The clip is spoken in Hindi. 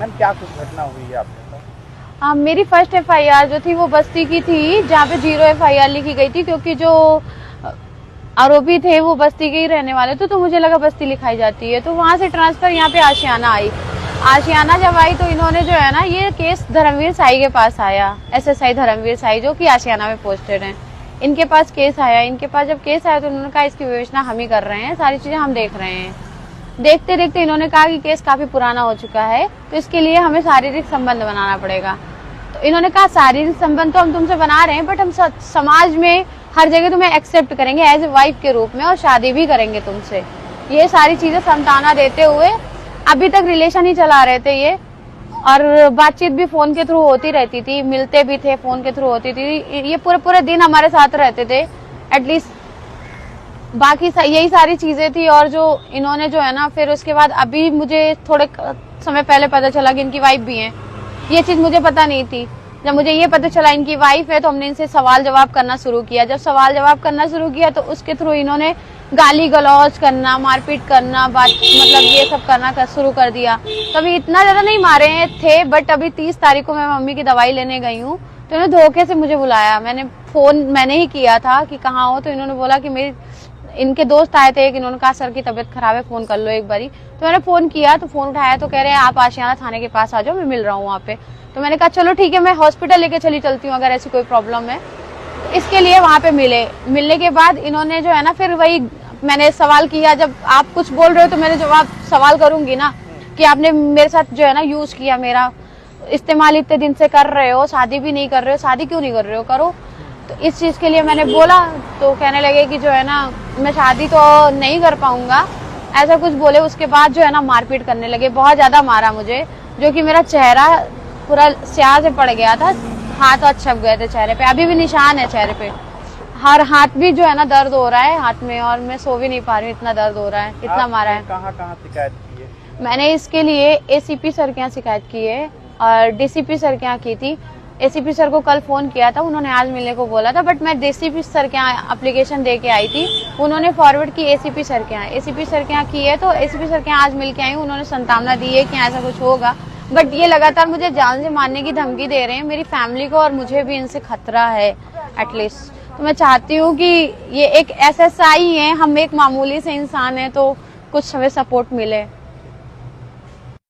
मैम क्या कुछ घटना हुई है आपके साथ? मेरी फर्स्ट एफआईआर जो थी वो बस्ती की थी, जहाँ पे 0 एफआईआर लिखी गई थी, क्योंकि जो आरोपी थे वो बस्ती के ही रहने वाले थे, तो मुझे लगा बस्ती लिखाई जाती है, तो वहां से ट्रांसफर यहाँ पे आशियाना आई। आशियाना जब आई तो इन्होंने जो है ना, ये केस धर्मवीर साई के पास आया, एसएसआई धर्मवीर साई जो कि आशियाना में पोस्टेड हैं, इनके पास केस आया। इनके पास जब केस आया तो उन्होंने कहा इसकी विवेचना हम ही कर रहे हैं, सारी चीजें हम देख रहे हैं। देखते देखते इन्होंने कहा कि केस काफी पुराना हो चुका है, तो इसके लिए हमें शारीरिक संबंध बनाना पड़ेगा। तो इन्होंने कहा शारीरिक संबंध तो हम तुमसे बना रहे हैं, बट हम समाज में हर जगह तुम्हें एक्सेप्ट करेंगे एज ए वाइफ के रूप में, और शादी भी करेंगे तुमसे। ये सारी चीजें समझाना देते हुए अभी तक रिलेशन ही चला रहे थे ये, और बातचीत भी फोन के थ्रू होती रहती थी, मिलते भी थे, फोन के थ्रू होती थी। ये पूरे पूरे दिन हमारे साथ रहते थे एटलीस्ट, बाकी यही सारी चीजें थी। और जो इन्होंने जो है ना, फिर उसके बाद अभी मुझे थोड़े समय पहले पता चला कि इनकी वाइफ भी है। ये चीज मुझे पता नहीं थी। जब मुझे ये पता चला इनकी वाइफ है तो हमने इनसे सवाल जवाब करना शुरू किया। जब सवाल जवाब करना शुरू किया तो उसके थ्रू इन्होंने गाली गलौज करना, मारपीट करना, बात मतलब ये सब करना शुरू कर दिया। कभी इतना ज्यादा नहीं मारे थे, बट अभी 30 तारीख को मैं मम्मी की दवाई लेने गई हूँ तो इन्होंने धोखे से मुझे बुलाया। मैंने ही किया था कि कहाँ हो, तो इन्होंने बोला कि इनके दोस्त आए थे, कि इन्होंने कहा सर की तबीयत खराब है, फोन कर लो एक बारी। तो मैंने फोन किया तो फोन उठाया तो कह रहे हैं आप आशियाना थाने के पास आ जाओ, मैं मिल रहा हूँ वहाँ पे। तो मैंने कहा चलो ठीक है, मैं हॉस्पिटल लेके चलती हूँ अगर ऐसी कोई प्रॉब्लम है। इसके लिए वहाँ पे मिलने के बाद इन्होंने जो है ना, फिर वही मैंने सवाल किया, जब आप कुछ बोल रहे हो तो मैंने जवाब सवाल करूंगी ना, कि आपने मेरे साथ जो है ना यूज किया, मेरा इस्तेमाल इतने दिन से कर रहे हो, शादी भी नहीं कर रहे हो, शादी क्यों नहीं कर रहे हो, करो। तो इस चीज के लिए मैंने बोला तो कहने लगे कि जो है ना मैं शादी तो नहीं कर पाऊंगा, ऐसा कुछ बोले। उसके बाद जो है ना मारपीट करने लगे, बहुत ज्यादा मारा मुझे, जो कि मेरा चेहरा पूरा स्याह से पड़ गया था, हाथ छप गए थे चेहरे पे, अभी भी निशान है चेहरे पे, हर हाथ भी जो है ना दर्द हो रहा है हाथ में, और मैं सो भी नहीं पा रही हूँ, इतना दर्द हो रहा है, इतना मारा है। कहाँ शिकायत की है? मैंने इसके लिए एसीपी सर के यहाँ शिकायत की है और डीसीपी सर के यहाँ की थी। एसीपी सर को कल फोन किया था, उन्होंने आज मिलने को बोला था, बट मैं डीसीपी सर के यहाँ एप्लीकेशन दे के आई थी, उन्होंने फॉरवर्ड की एसीपी सर के यहाँ। एसीपी सर के यहाँ की है तो एसीपी सर के यहाँ आज मिल के आई, उन्होंने संतावना दी है कि ऐसा कुछ होगा, बट ये लगातार मुझे जान से मारने की धमकी दे रहे हैं। मेरी फैमिली को और मुझे भी इनसे खतरा है एटलीस्ट। तो मैं चाहती हूँ कि ये एक एसएसआई है, हम एक मामूली से इंसान है, तो कुछ हमें सपोर्ट मिले।